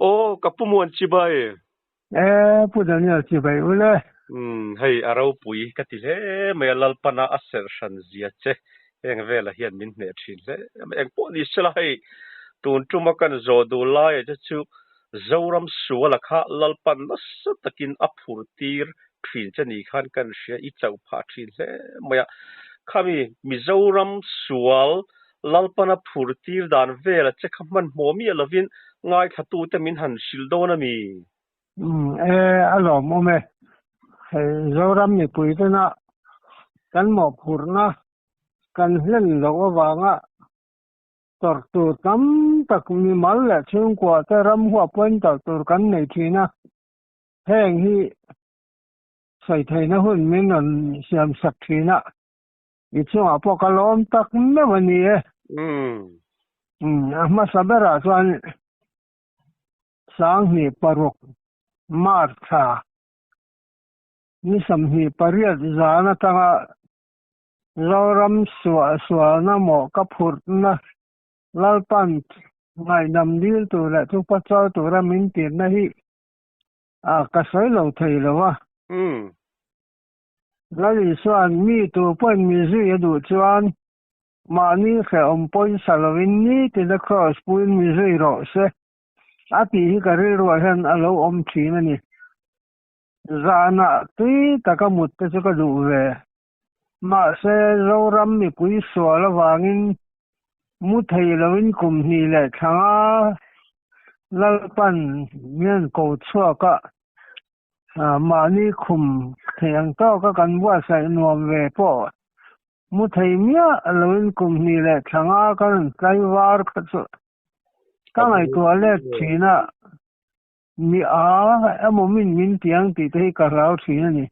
ô kapumuan chibai Pudania chibai ule. hei arau pui katile me lalpana aser shan zia che eng vela hian min ne thin le eng po ni sela hei tun tuma kan zo du lai ja chu zoram suala kha lalpan na sa takin aphur tir thin chani khan kan sia I chau pha thin le maya khami mizoram sual lalpana phur tir dan vela che khaman momi alovin ngai khatu te min han sildona mi Alo mome. Zoram ni puitena kan mo purna kan hlen lo wanga tortu tam tak mi mal la chung kwa ta ram hua point tur kan nei thina heng hi sai thai na hun min an siam sak thina I chu apokalom tak me wani e ma sabera chuan sang hi paruk martha ni sam hi pariat zana tanga zoram suwa na mo kapur na lalpan ngai nam dil tu la tu pa chaw tu ra min tir na hi ka sai lo thei lo wa la li suan mi tu pon mi zu ye du chuan ma ni khe om pon salawin ni ti da cross puin mi zu ro se a ti hi ka ri ro han alo om thi na ni zana ti takamut te chu ka du ve ma se zoram mi pui suala wangin mu thei lovin kum ni le thanga lalpan mian ko chua ka ma ni khum theng to ka kan wa sai nuam ve po mu thei mia lovin kum ni le thanga kan kai war kha chu ka ngai to le thina mi amo min tiang ti te ka rau thina ni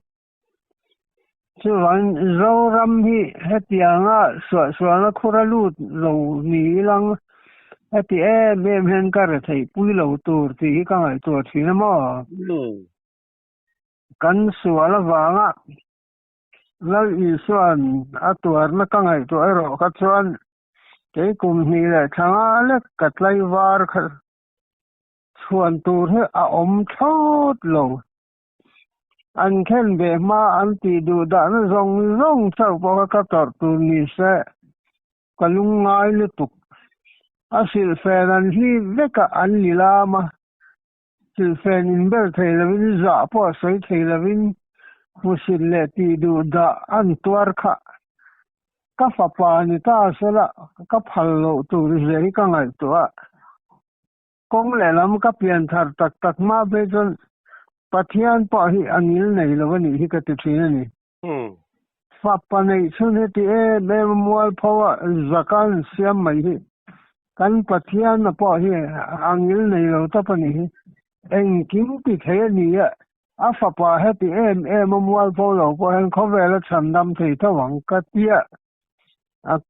chu wan zoram hi hetianga swa khura lut lo ni lang heti mem hen kar thei pui lo tur ti ka ngai to thina mo kan suala wanga lal I suan atuar na ka ngai to ero ka chuan ke kum ni le thanga le katlai war kha chuan tur he a om thot lo an khen be ma an ti du da na zong chau po ka tor tu ni se kalung ngai le tuk asil fenan hi veka an lilama sil fen in ber thei lovin za po sei thei lovin musil le ti du da an tuar kha ka fa pa ni ta sela ka phal lo tu ri ka ngai to a kong le lam ka pian thar tak ma be jon pathian pa hi anil nei lovani hi ka ti thina ni fa pa nei chun he ti me mual phawa zakan siam mai hi kan pathian na pa hi angil nei lo ta pa ni hi eng kim ti the ni a fa pa he ti mual phaw lo po hen kho ve la chan dam thei ta wang ka tia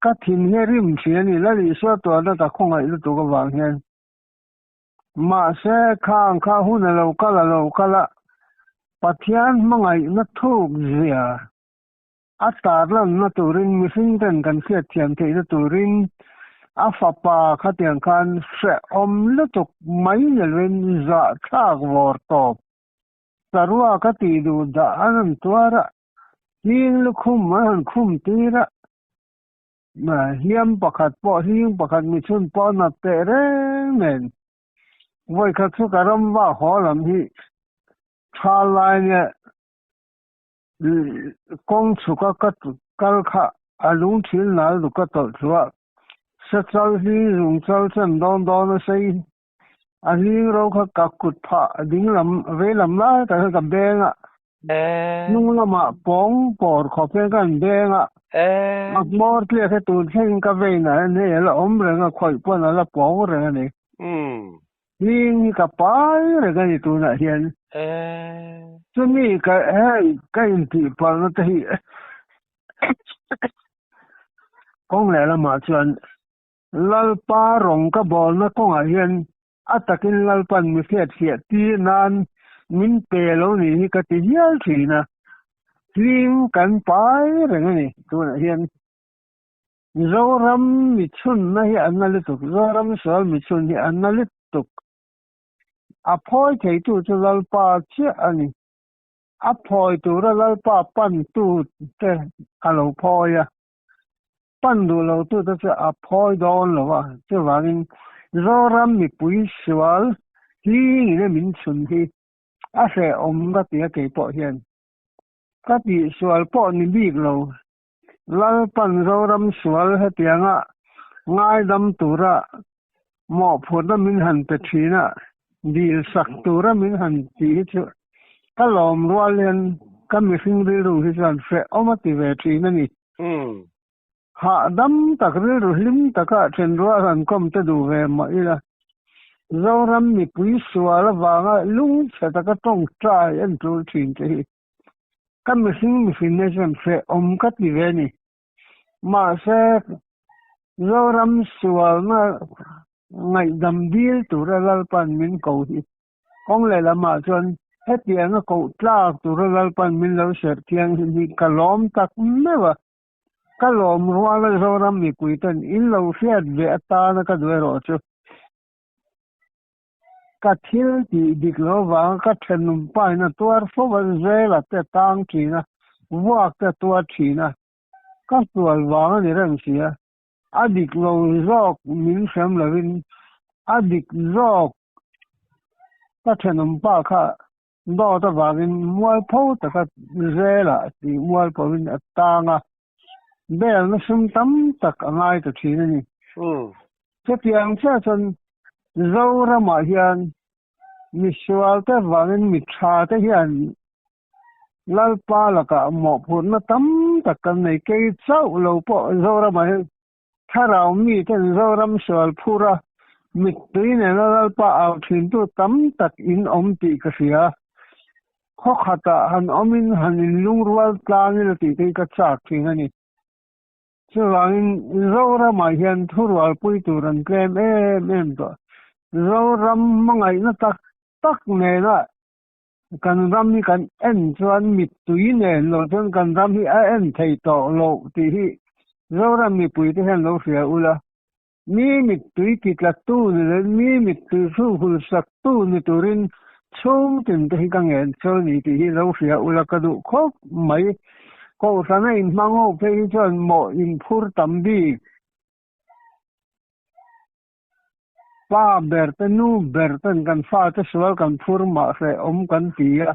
ka thin he rim thia ni la ri so to da ta khong ai lu tu ka wang hen ma se khang kha hun lo ka la pathian mangai na thuk zia atar lan na turin missing ten kan sia thiam thei na turin a fa pa kha tiang khan se om lu tuk mai le len za thak vor top tarua ka ti du da an tuara ling lu khum tira ma hiam pakhat po hing pakhat mi chun po na te re men voi kha chu karam wa holam hi thalai ne kong chu ka kal kha alung thil nal du ka tol chuwa sa chal hi rung chal chen don na sei a ling ro kha ka kut pha ding lam ve lam la ta ka benga nung lama pong por kho pe kan benga mak mor tle kha tu theng ka ve na ne la om re nga khoi po na la po re ne ling ka pai re ga ni tu na hian chu mi ka ka in ti pa na te hi kong le la ma chuan lal pa rong ka bol na kong a hian atakin lal pan mi fiat ti nan min pe lo ni hi ka ti hial thina ling kan pai re ni tu na hian zoram mi chun na hi an na le tuk zoram sol mi chun hi an na le tuk a phoi thei tu chu lalpa chia ani a phoi tu ra lalpa pan tu te alo phoi ya pan du lo tu ta chu a phoi don lo wa chu wangin zoram mi pui siwal hi ni le min chun hi a se om ga ti ke po hian ka ti siwal po ni bik lo lal pan zoram siwal he tianga ngai dam tura mo phur min han pe thina dil sak tura min han ti chu ka lom rualen ka mi sing ri ru hi san fe omati ve thina ni ha dam tak ri ru lim taka chen ruwa han kom te du ve ma ila zoram mi pui suala wanga lung sa taka tong trai en tu thin te hi ka mi fin ne san fe om ka ti ve ni ma se zoram sual na ngai dam dil tura lalpan min ko hi kong le lama chuan hetiang a ko tlak tura lalpan min lo ser thiang hi kalom tak mewa kalom ruala zoram mi puitan in lo fiat ve ata na ka duero chu ka thil ti diklo wa ka thenum pa na tuar fo wa zela te tang thina wak te tuar thina ka tual wa ni rang sia adik lo zok min sam lovin adik zok ka thenum pa kha do ta wangin mual pho ta ka zela ti mual pawin atanga bel na sum tam tak angai ta thina ni che tiang cha chon zora ma hian mi sual ta wangin mi tha ta hian lalpa laka mo phur na tam tak kan nei ke chau lo po zora ma tharau mi ten zoram sual phura mit tuine lalpa au thin tu tam tak in om ti ka sia kho khata han omin hanin lungrual tlang ni ti te ka chak thing ani chuwangin zora ma hian thurwal pui turan klem em to zoram mangai na tak ne na kan ram ni kan en chuan mit tuine lo chuan kan ram hi a en thei to lo ti hi zoram mi pui te hen lo sia ula mi mit tui ki tla tu ni le mi mit tu su hul sak tu ni turin chung tin te hi kang en chol ni ti hi lo sia ula ka du khop mai ko sana in mango pe chuan mo in phur tam bi pa berten nu berten kan fa te sual kan phur ma se om kan tia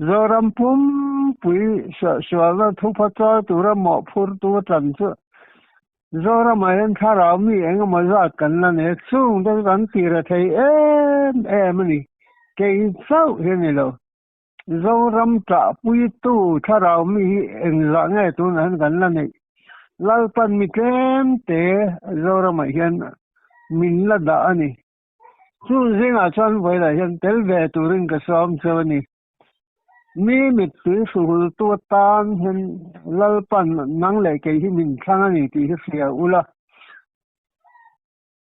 zoram pum pui sual na thu pha cha tura mo phur tu chan chu zora mayan tharau mi eng ma zat kan na ne chung de kan tira thei em ni ke sau he ni lo zoram ta pui tu tharau mi eng la nge tu nan kan na ne lalpan mi kem te zora ma hian min la da ani chu zinga chan voi la hian tel ve turin ka som chawani mi mit tu sul tu tan hen lalpan nang le ke hi min thanga ni ti hi sia ula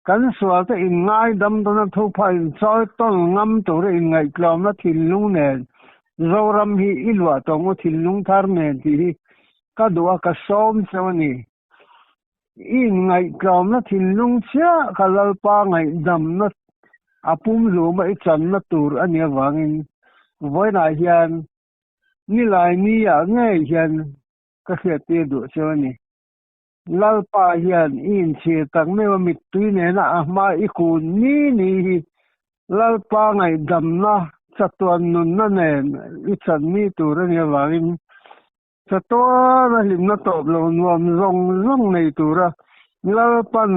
kan sual ta in ngai dam dona thu phai choi tol ngam tu re in ngai klom na thil lung ne zoram hi ilwa tong thil lung thar ne ti hi ka duwa ka som chawani in ngai klom na thil lung chia ka lalpa ngai dam na apum lu mai chan na tur ania wangin voi na hian ni lai ni ya nge hian ka khia te du chawani lalpa hian in che tak me wa mit tui ne na ma i kun ni lalpa ngai dam na chatuan nun na ne i chan mi tur ania wangin chatuan na lim na top lo nuam zong nei tura lalpan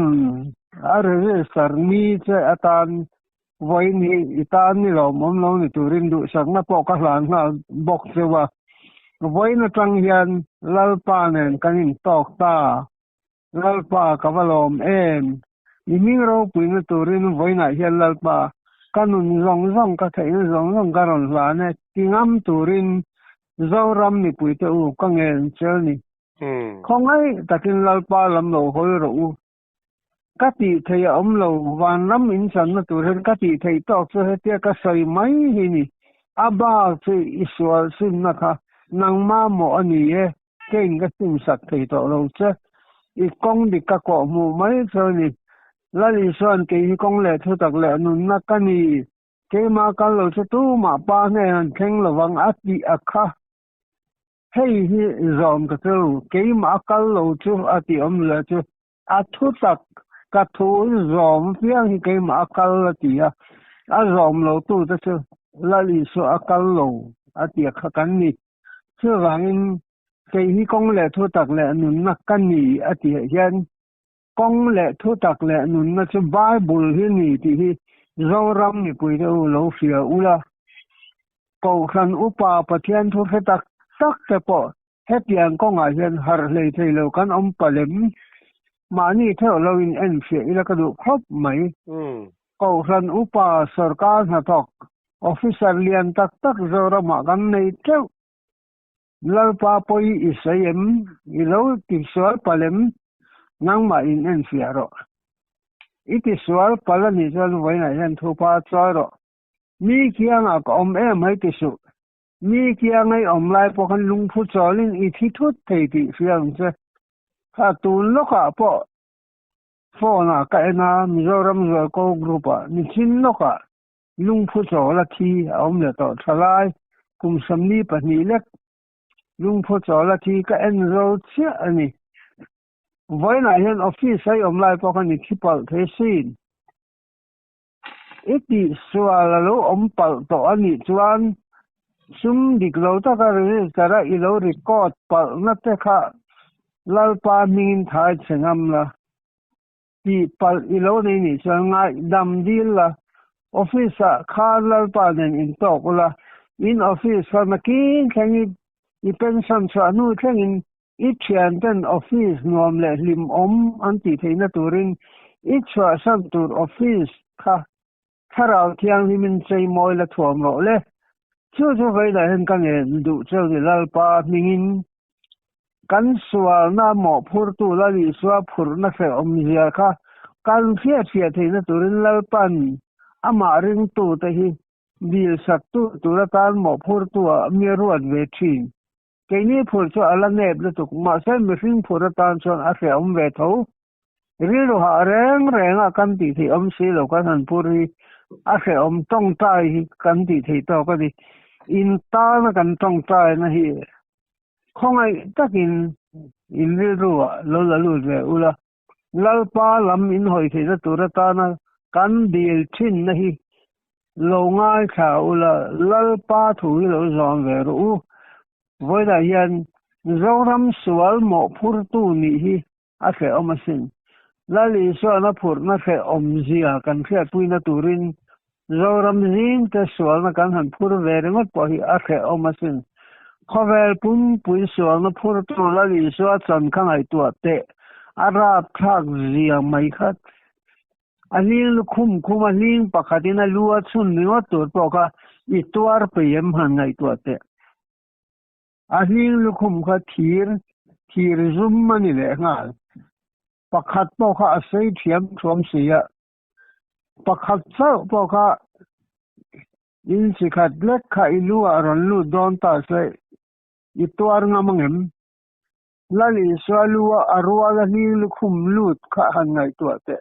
are sar mi che atan voi ni itan ni lo mom lo ni turin du sak na po ka hlan na bok sewa voi na tang hian lalpa nen kanin tok ta lalpa kavalom em iming ro pui na turin voi na hian lalpa kanun zong ka thei zong ka ron la ne tingam turin zoram ni pui te u ka ngen chel ni khongai takin lalpa lam lo hoi ro u ka ti thei om lo van ram in san na tur hen ka ti thei tok so he tia ka sai mai hi ni aba chu iswal sin na kha nang ma mo ani e kein ka sim sak thei to lo che i kong di ka ko mu mai so ni la li son ke hi kong le thu tak le nun na ka ni cái mà cái lỗ cho tu mà ba này anh khen là vang ắt đi akha hey hi zom ka tu cái mà cái lỗ cho ắt đi là cho ắt thu tak ka thu zom phiang cái mà cái là đi à zom lỗ tu ta chứ là lý số cái lỗ ắt đi akha cái này chứ vang cái hi công lệ thu tak lệ nun na cái này ắt đi hiện công lệ thu tak lệ nun na cho Bible hi ni thì hi zo ram ni pui đâu lo fia ula cầu khăn upa pathian thu he tak tak te po he pian ko nga hian har hlei thei lo kan om palem mani theo lo in en fia ila ka du khop mai cầu khăn upa sarkar na tok officer lian tak tak zo rama kan nei treu lal pa poi isayem ilo ti sol palem nang ma in en fia ro iti sual pala ni chuan voina hian thupa choi ro mi kiang a om em mai ti su mi kiang ai om lai po kan lung phu cholin I thi thut thei ti fiang che ha tun loka po phone a ka ena mizoram zo ko group a ni chin loka lung phu chola thi om le to thalai kum samni pani lek lung phu chola thi ka en zo chia ani voina hian office ai om lai po kan ni thipal the sin iti suala lo om pal to ani chuan sum dik lo ta ka ri tara I lo record pal na te kha lalpa min thai chengam la ti pal I lo nei ni chuan ngai dam dil la office a kha lalpa nen in tok la in office fa ma kin thangi I pension cha nu thengin I thian ten office nuam le lim om an ti theina turin I chwa sam tur office kha tharau thiang himin chei moi la thuam ro le chu vai la hen kan en du cheu ni lalpa mingin kan sual na mo phur tu la li suwa phur na fe om zia kha kan phia phia theina turin lalpan ama ring tu te hi bil sak tu la tan mo phur tu a mi ruan ve thin cái này phur cho ala nep le tuk ma sai mi ring phur tan chon a fe om ve tho ri ro ha reng reng a kan ti thi om si lo kan han puri a fe om tong tai kan ti thi to ka di in ta na kan tong tai na hi không ai takin in ri ru lo la lu ve ula lalpa lam in hoi thi na tur ta na kan dil thin na hi lo ngai kha ula lalpa thu lo zon ve ru voi da hian zoram sual mo phur tu ni hi a fe om sin lali so na phur na fe om zia kan khia puina turin zoram zin te sual na kan han phur ve rengot po hi a fe om sin khovel pun pui sual na phur tu lali so chan khang ai tu te ara thak zia mai khat aling khum khum aling pakhatina luwa chun ni wa tur po ka I tuar pem han ngai tu te aling lukhum kha thir zum mani le ngal pakhat po kha asei thiam thom sia pakhat chau po kha in sikhat lek kha ilu aron lu don ta se ituar ngamangem lali swalu arwa la ni lukhum lut kha han ngai tu te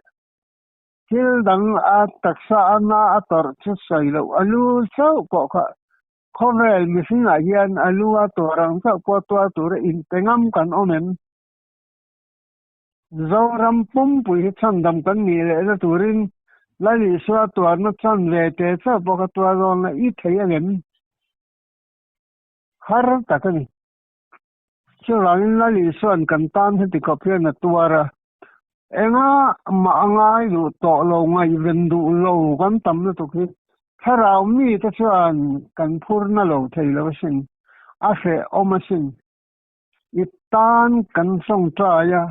til dang a taksa ana ator chu sai lo alu chau po kha khovel mi singa hian alua torang sa po to tur in pengam kan omen zoram pum pui chan dam kan ni le na turin lali swa tuar na chan ve te sa po ka tuar on na I thei agem har takani chu rangin lali swan kan tan he ti ko phe na tuara enga ma angai lu to lo ngai vendu lo kan tam na to ki tharau mi ta chuan kan phur na lo thei lo sin a fe omasin itan kan song tra ya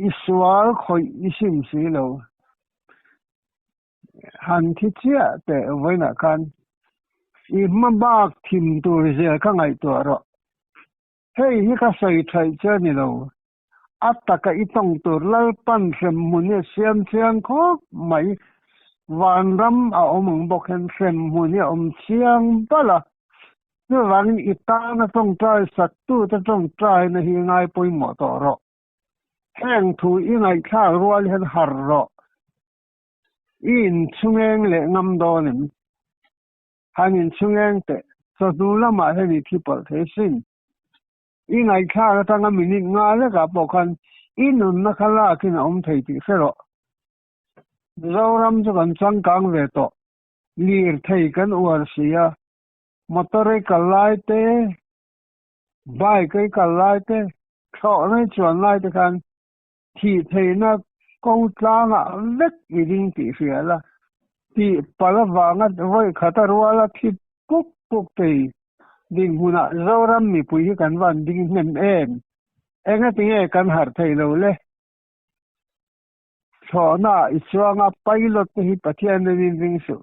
iswal khoi isim si lo han thi chia te voina kan I mabak thim tur je ka ngai to ro hei hi ka sai thai che ni lo ataka itong tur lal pan sem munia siam chiang kho mai van ram a omong bokhen sem munia om chiang bala nu wang ita na tong trai sak tu ta tong trai na hi ngai poi mo to ro heng thu I ngai kha rual hen har ro in chungeng le ngam do nim hanin chungeng te so du lama he ni people the sin i ngai kha ta nga minute nga le ka po khan inun na khala kin om thei ti sero zoram chu kan chang kang ve to lir thei kan uar sia motor kalai te bike kalai te tho nei chuan lai te kan thi thei na câu tlang a vek i ding ti sia la ti pala wanga voi khata ruala thi puk puk te ding huna zoram mi pui kan van ding nem enga tinge kan har thei lo le chona iswanga pilot hi pathian rin ring su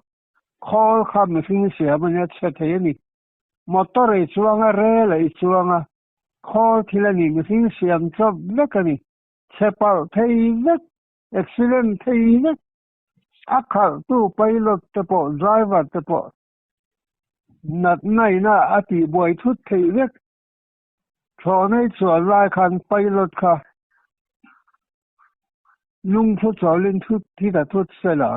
khol kham fin sia manya che thei ni motor e chuanga re la chuanga khol thilani mi fin siam chop lekani chepal thei vek accident thei vek akhal tu pilot te po driver te po nat nai na ati boy thut thei vek chonai chuan lai khan pilot kha lung thu cholin thut thi da thut sela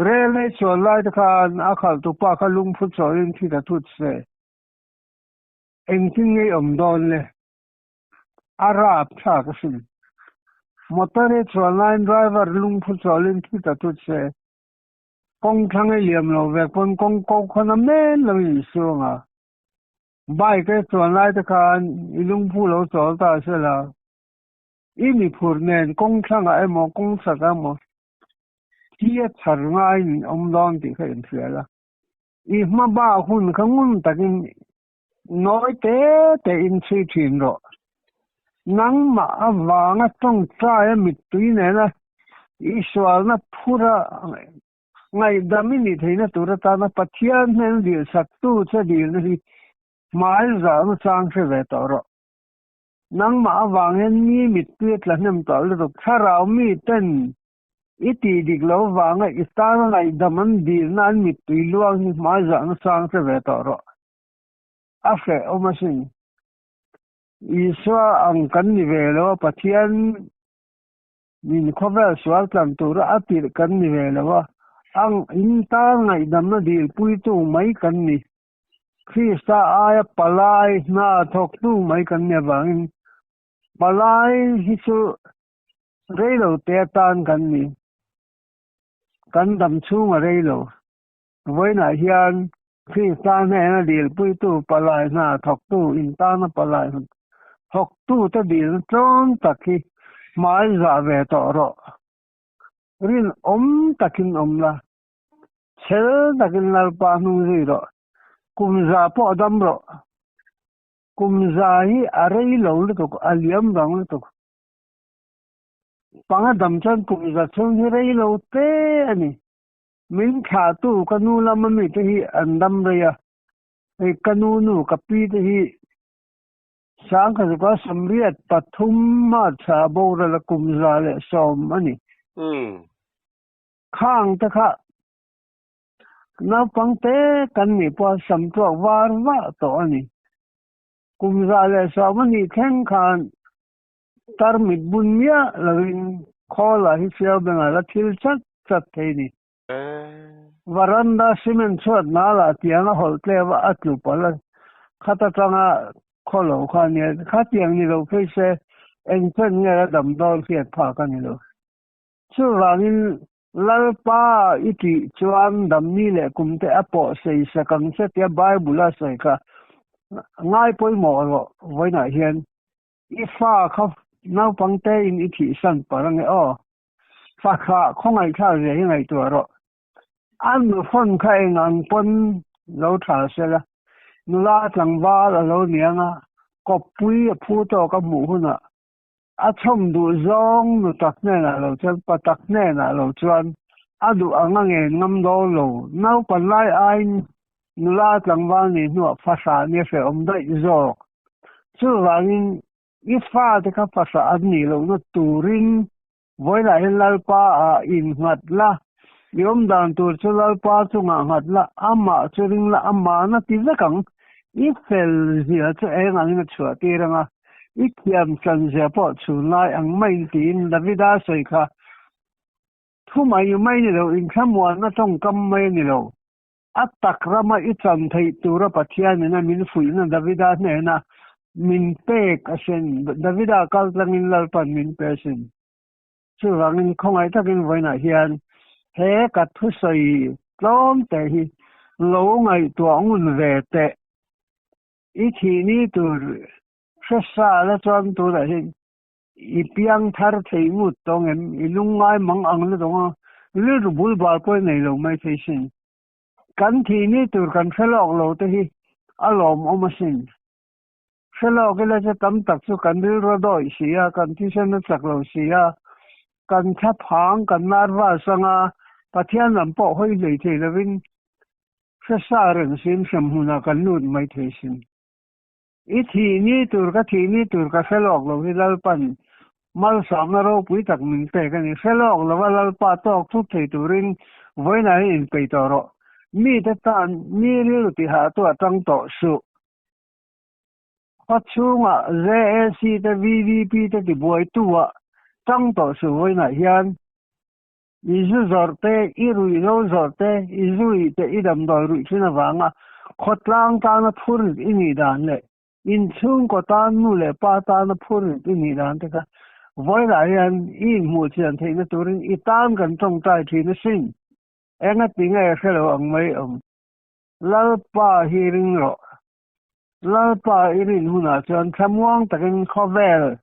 rele chuan lai khan akhal tu pa kha lung thu cholin thi da thut se engtin ngei om don le arab tha ka sin motor e chuan line driver lung thu cholin thi da thut se kong thang e liam lo ve kon kong ko khona men lo in suanga bai ke chuan lai ta khan ilung phu lo chol ta sela ini phur nen kong thang a emo kong saka mo thia thar ngai ni om don ti khain fiala i ma ba hun khangun takin nói te in chi thin ro nang ma awanga tong cha e mit tui ne na iswal na phura ngai damini theina turata na pathian nen di sattu che di ni mai za nu chang se ve to ro nang ma awangen ni mit tui tlanem to le to tharau mi ten iti dik lo wanga istana ngai daman di nan mit tui luang ni mai za nu chang se ve to ro afe omasin iswa ang kan ni velo pathian min khovel swal tlam tura atir kan ni velo ang inta ngai dam na dil pui tu mai kan ni krista aya palai na thok tu mai kan ne bang palai hi chu reilo te tan kan ni kan dam chu ma reilo voi na hian krista ne na dil pui tu palai na thok tu inta na palai học tu ta dil tron taki mai za ve to ro rin takin la chel takin lal pa nu ri ro kum za po dam ro kum za hi arei lo le to aliam rang le to panga dam chan kum za chung hi rei lo te ani min kha tu kanu lam mi te hi andam re ya ei kanu nu kapi te hi sáng ka ka samriat pathum ma cha bora la kumza le som ani khang ta kha na pangte kan ni po sam to war wa to ani kumza le som ani khen khan tar mit bunya lawin khola hi sia benga la thil chat chat theini varanda cement chot na la tianga holte wa atlu pala khata tanga kholo khania khatiang ni lo phaise engchen nge dam dol khiat pha kan ni lo chu rangin lalpa iti chuan dam ni le kumte apo sei sakang se tia bible a sai ka ngai poi mo ro voina hian I fa kha nau pangte in iti san parang o fa kha khongai kha re ngai to ro an phon khai ngang pon lo tha se la nula tlangwa lo nianga kopui phu to ka mu huna a chom du zong nu tak ne na lo chal patak ne na lo chuan adu angange ngam do lo nau panlai ain nula tlangwa ni nu fa sa ne fe om dai zo chu wangin I fa te ka fa sa adni lo no turin voila helal pa in ngat la yom dan tur chulal pa chunga ngat la ama churing la ama na ti zakang I fel zia chu eng ang na chua tiranga I kiam san zia po chunai ang mai tin davida soi kha thu mai mai ni lo in samuan na tong kam mai ni lo atak rama ichan thei tura pathian na min fui na davida ne na min pe kasen davida kal tlangin lalpan min pesin chu wangin khongai takin voina hian he ka thu soi tlom te hi lo ngai tuangun ve te i thi ni tur sa la chuan tu da hin i piang thar thei ngut tong em i lungai mang ang le dong lu bul ba ko nei lo mai thei sin kan thi ni tur kan felok lo te hi alom omasin felok le cha tam tak chu kan ri ro doi sia kan thi sen na chak lo sia kan tha phang kan nar wa sanga pathian lam po hoi lei thei lovin sa ren sin sam huna kan lut mai thei sin i thi ni tur ka felok lo hi lal pan mal sam na ro pui tak min pe ka ni felok lo lal pa tok thu thei turin voina in pe to ro mi ta tan mi ri ti ha to tang to su pachunga JAC ta VVP ta ti boi tuwa tang to su voina hian izu zorte irui no zorte izui te idam doi rui china wanga khotlang ta na phur ini dan le in chung ko tan nu le pa ta na phur ini dan te ka voina hian i mu chian thei na turin i tan kan tong tai thi na sin enga tinga e khelo ang mai lal pa hiring ro lal pa irin huna chuan thamwang takin khovel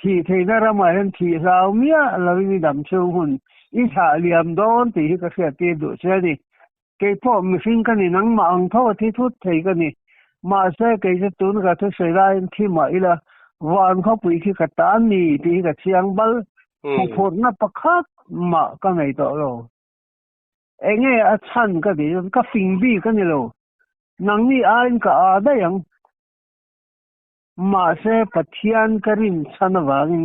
thi thei na rama hen thi rau mia lovini dam chung hun i tha liam don ti ka khia ti du chani ke po mi sin kan ni nang ma ang tho thi thut thei ka ni ma se ke je tun ka thu sei lai thi ma ila wan kho pui khi ka tan ni ti ka chiang bal phot na pakhat ma ka ngai to lo enge a chan ka di ka fing bi ka ni lo nang ni ain ka a da yang ma se pathian karin chanawang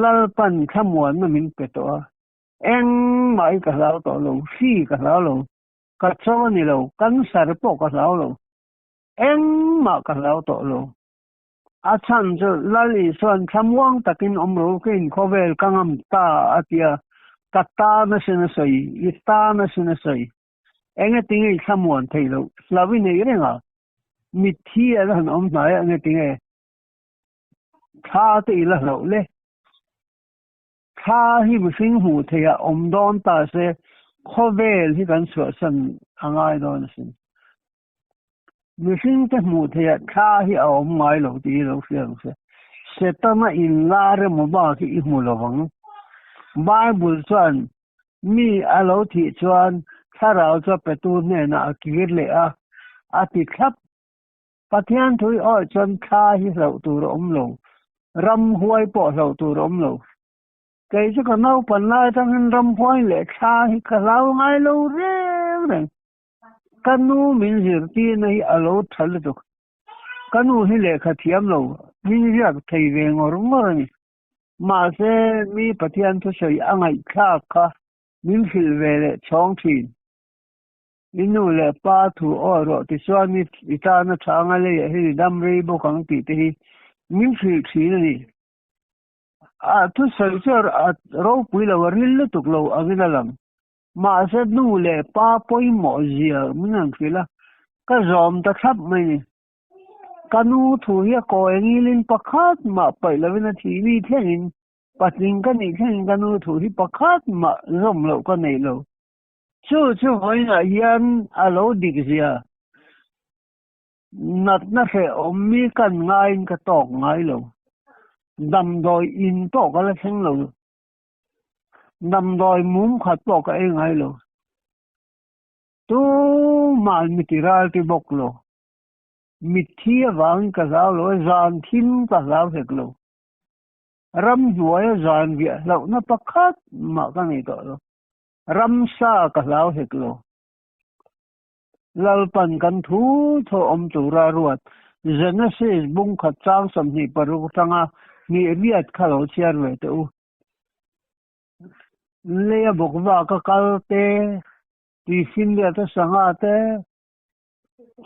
lalpan khamuan na min peto eng mai ka lao to lo si ka lao lo ka chaw ni lo kan sar po ka lao lo eng ma ka lao to lo a chan jo lali son khamwang takin omro kin khovel kangam ta atia kata na sina sai ita na sina sai enge tingi khamuan thei lo slawi nei renga mithi a han om mai enge tingi tha te ila lo le tha hi mihring hu theia om don ta se khovel hi kan so san angai don sin mihring te mu theia tha hi a om ngai lo ti lo fiang se setama in la re mo ba ki i mu lo wang bible chuan mi a lo thi chuan tharau cho petu ne na akir le a ti khap pathian thui o chuan tha hi lo tur om lo ram huai po lo tur om lo cái chứ còn đâu phần lai trong râm phoi lệ xa thì cả lâu ngay lâu rồi kanu min zir ti nei alo thal tu kanu hi le kha thiam lo min yak thei ve ngor ngor ni ma se mi pathian thu sei angai kha kha min fil ve le chong thin inu le pa thu o ro ti chuan ni ita na thanga le hi dam rei bo khang ti te hi min fil thi ni a thu sei chor a ro pui la waril tu lo aginalam ma se nu le pa poi mo zia minang fila ka zom ta thap mai kanu thu hi ko engilin pakhat ma pai lavina thi ni thengin pating ka ni theng kanu thu hi pakhat ma zom lo ka nei lo chu hoina hian alo dik zia nat na fe ommi kan ngain ka tok ngai lo dam doi in to ka la theng lo dam doi mum khat to ka e ngai lo tu mal mitiral ti bok lo mithia wang ka zao lo zan thin ka zao hek lo ram juaya zan via lo na pakhat ma ka nei to lo ram sa ka zao hek lo lalpan kan thu tho om tu ra ruat genesis bung khat chang sam ni paru tanga ni riat khalo chiar ve tu le bokwa ka kalte ti sin le ta sanga te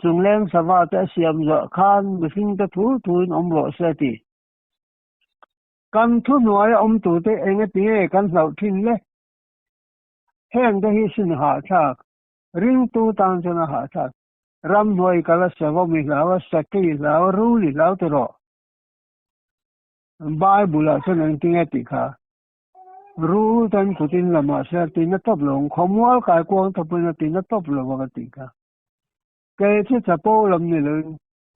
chungleng sawa ta siam zo khan mihring ta thu thuin om lo se ti kan thu nuai om tu te enge ti kan hlau thin le heng de hi sin ha thak ring tu tan chana ha thak ram hoi kala savo mi lawa sakki lawa ruli lawa to ro Bible chana tinga tikha ru tan kutin lama sa tin top long khomwal kai kwang thapuna tin top lo wa tikha ke che chapo lam ni lo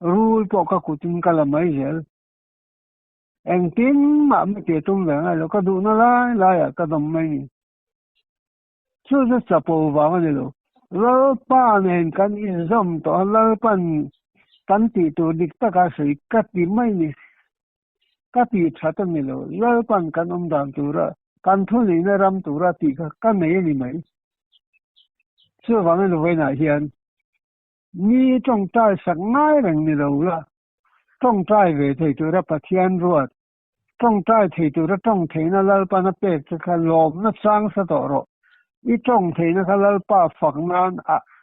ru po ka kutin kala mai gel en tin ma me te tung la lo ka du na la ya ka dam mai ni chu che chapo wa ni lo lo pa nen kan in zom to la pan kan ti tu dik ta ka sei ka ti mai ni ka ti cha ta ni lo lo pan kan dam tu ra kan thu ni na ram tu ra ti ka kan nei ni mai chu wa ni lo na hian ni trong tai sak ngai rang ni lo la trong tai về thầy tu ra pa thian ruat trong tai thầy tu ra trong thei na lal pa na pe ka lom na sang sa to ro I trong thei na ka lal pa phak nan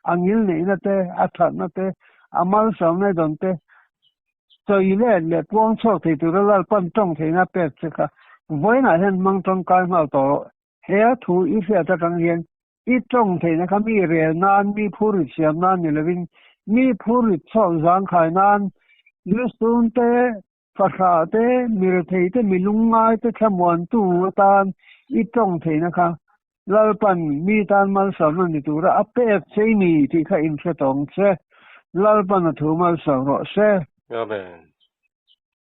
angil nei na te a that na te amal sam na don te so ile le tuang cho thei tu ra lal pan trong thei na pe ka voi na hen mang trong kai ma to he thu I se ta kang hian I trong thei na ka mi re nan mi phur siam nan ni lewin mi phur chong zang khai nan Lusun te phasa te mir thei te milungai te khamwan tu tan I trong thei na kha lalpan mi tan mal sam ni tura ape chei ni ti kha in se tong se lalpan thu mal sam ro se Amen